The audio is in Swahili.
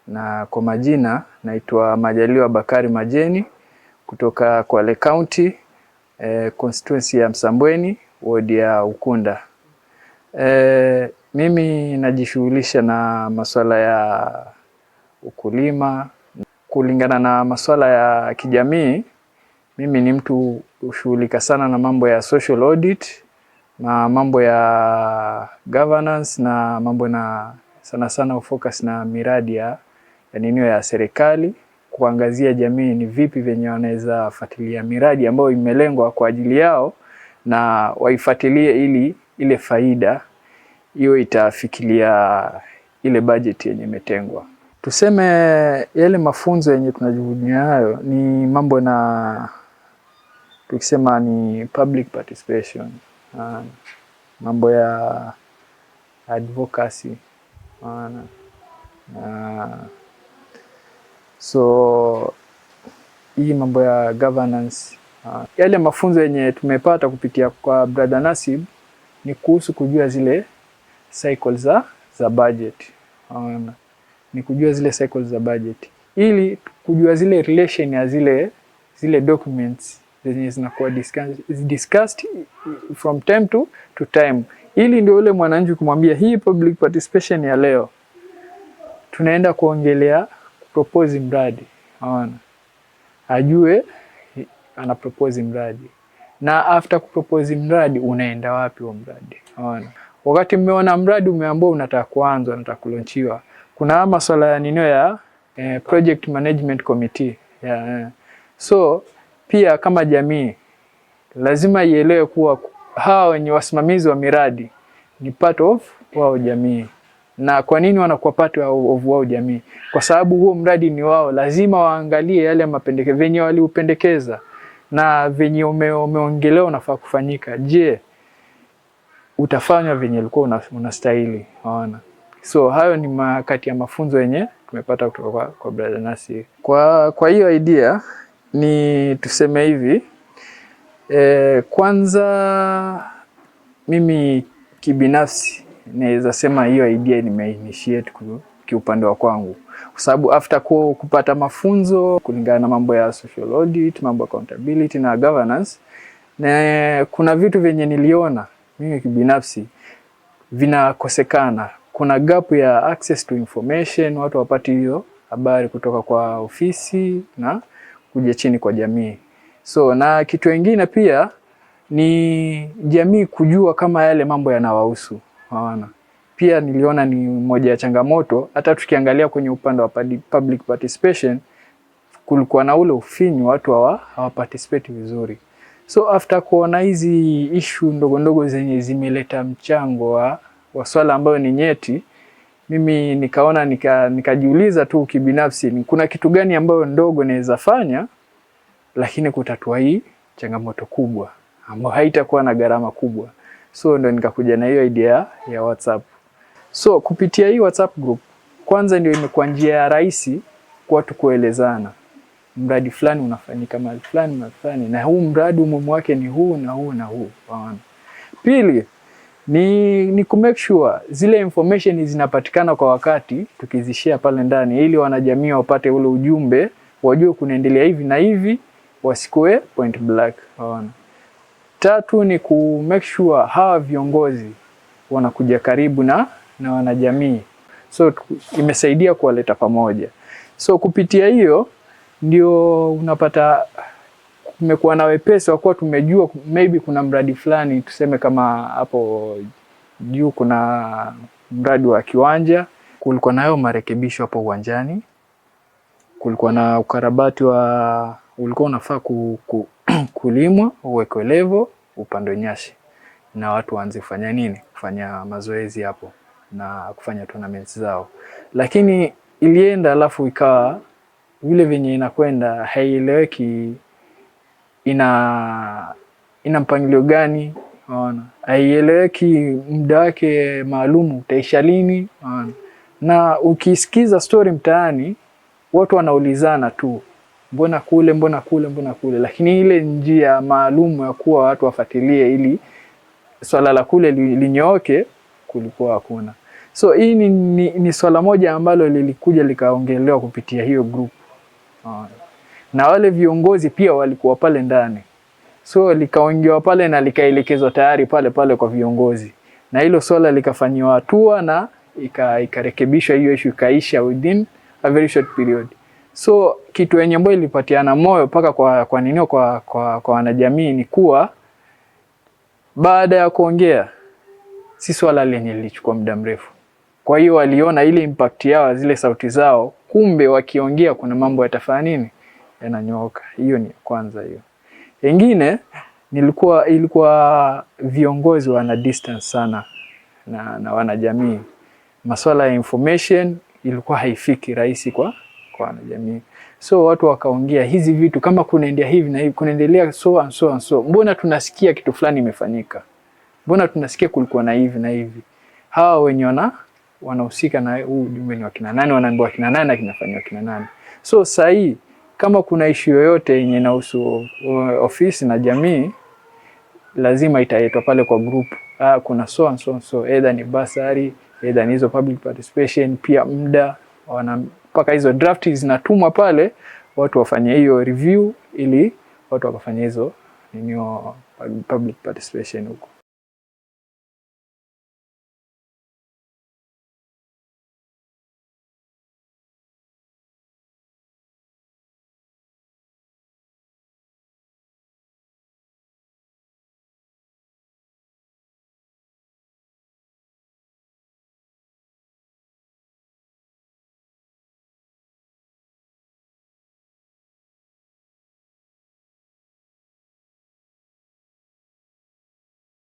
na kwa majina naitwa Majaliwa Bakari Majeni kutoka Kwale County, constituency ya Msambweni, ward ya Ukunda. Mimi najishughulisha na masuala ya ukulima. Kulingana na masuala ya kijamii, mimi ni mtu hushughulika sana na mambo ya social audit na mambo ya governance na mambo na sana ufocus na miradi ya serikali, kuangazia jamii ni vipi venye wanaweza fuatilia miradi ambayo imelengwa kwa ajili yao na waifuatilie ili ile faida hiyo itafikilia ile budget yenye imetengwa. Tuseme yale mafunzo yenye tunajivunia hayo ni mambo na tukisema ni public participation, mambo ya advocacy, so hii mambo ya governance. Yale mafunzo yenye tumepata kupitia kwa Brother Nasib ni kuhusu kujua zile cycles za budget. Ni kujua zile cycles za budget ili kujua zile relation ya zile documents zenye zinakuwa discussed from time to time, ili ndio ule mwananchi kumwambia hii public participation ya leo tunaenda kuongelea propose mradi, ajue ana propose mradi na after kupropose mradi unaenda wapi wa mradi. Wakati mmeona mradi umeambiwa unataka kuanza, unataka kulaunchiwa, kuna masuala ya ya project management committee. So pia kama jamii lazima ielewe kuwa hao wenye wasimamizi wa miradi ni part of wao jamii. Na kwa nini wanakuwa part of wao jamii? Kwa sababu huo mradi ni wao, lazima waangalie yale mapendekezo venye waliupendekeza na venye umeongelewa unafaa kufanyika. Je, utafanya venye ulikuwa unastahili? So hayo ni kati ya mafunzo yenye tumepata kutoka kwa Brother Nasib. Kwa hiyo idea ni tuseme hivi, kwanza mimi kibinafsi naweza sema hiyo idea nimeinitiate kiupande wa kwangu, kwa sababu after kupata mafunzo kulingana na mambo ya social audit, mambo ya accountability na governance, na kuna vitu venye niliona mimi kibinafsi vinakosekana. Kuna gap ya access to information, watu wapati hiyo habari kutoka kwa ofisi na kuja chini kwa jamii. So na kitu kingine pia ni jamii kujua kama yale mambo yanawahusu. Pia niliona ni moja ya changamoto, hata tukiangalia kwenye upande wa public participation kulikuwa na ule ufinyu, watu hawaparticipate vizuri. So after kuona hizi issue ndogo zenye zimeleta mchango wa swala ambayo ni nyeti, mimi nikaona nikajiuliza tu kibinafsi ni kuna kitu gani ambayo ndogo naweza fanya lakini kutatua hii changamoto kubwa ambayo haitakuwa na gharama kubwa. So ndo nikakuja na hiyo idea ya WhatsApp. So kupitia hii WhatsApp group, kwanza ndio imekuwa njia rahisi kwa watu kuelezana mradi fulani unafanyika mahali fulani na huu mradi umuhimu wake ni huu na huu na huu. Pili ni ku make sure zile information zinapatikana kwa wakati, tukizishare pale ndani ili wanajamii wapate ule ujumbe, wajue kunaendelea hivi na hivi, wasikue point black. Tatu ni ku make sure hawa viongozi wanakuja karibu na wanajamii. So imesaidia kuwaleta pamoja. So kupitia hiyo ndio unapata kumekuwa na wepesi wa kuwa tumejua maybe kuna mradi fulani, tuseme kama hapo juu kuna mradi wa kiwanja, kulikuwa nayo marekebisho hapo uwanjani, kulikuwa na ukarabati ulikuwa unafaa kulimwa, uwekwe level, upandwe nyasi na watu waanze kufanya nini? Kufanya mazoezi hapo na kufanya tournaments zao. Lakini ilienda alafu ikawa vile venye inakwenda haieleweki ina mpangilio gani, haieleweki muda wake maalum utaisha lini. Na ukisikiza story mtaani watu wanaulizana tu mbona kule, lakini ile njia maalum ya kuwa watu wafuatilie ili swala la kule linyooke kulikuwa hakuna. So hii ni swala moja ambalo lilikuja likaongelewa kupitia hiyo group. Na wale viongozi pia walikuwa pale ndani. So likaongewa pale na likaelekezwa tayari pale kwa viongozi. Na hilo swala likafanywa hatua na ikarekebishwa, hiyo issue ikaisha within a very short period. So kitu yenye ambayo ilipatiana moyo paka kwa wanajamii ni kuwa baada ya kuongea si swala lenye lilichukua muda mrefu. Kwa hiyo waliona ile impact yao, zile sauti zao, kumbe wakiongea kuna mambo yatafanya nini, yananyooka. Hiyo ni kwanza hiyo. Ingine ilikuwa viongozi wana distance sana na wanajamii. Masuala ya information ilikuwa haifiki rahisi kwa wanajamii. So watu wakaongea hizi vitu kama kunaendelea hivi na hivi, kunaendelea so and so and so. Mbona tunasikia kitu fulani imefanyika? Mbona tunasikia kulikuwa na hivi na hivi? Hawa wenye wanahusika na huu jumbe ni wakina nani, wanaambiwa wakina nani na kinafanywa wakina nani. So sahi kama kuna issue yoyote yenye inahusu ofisi na jamii, lazima itaitwa pale kwa group. Kuna so and so and so, either ni basari, either ni hizo public participation, pia muda mpaka hizo draft zinatumwa pale, watu wafanye hiyo review ili watu wakafanya hizo public participation huko.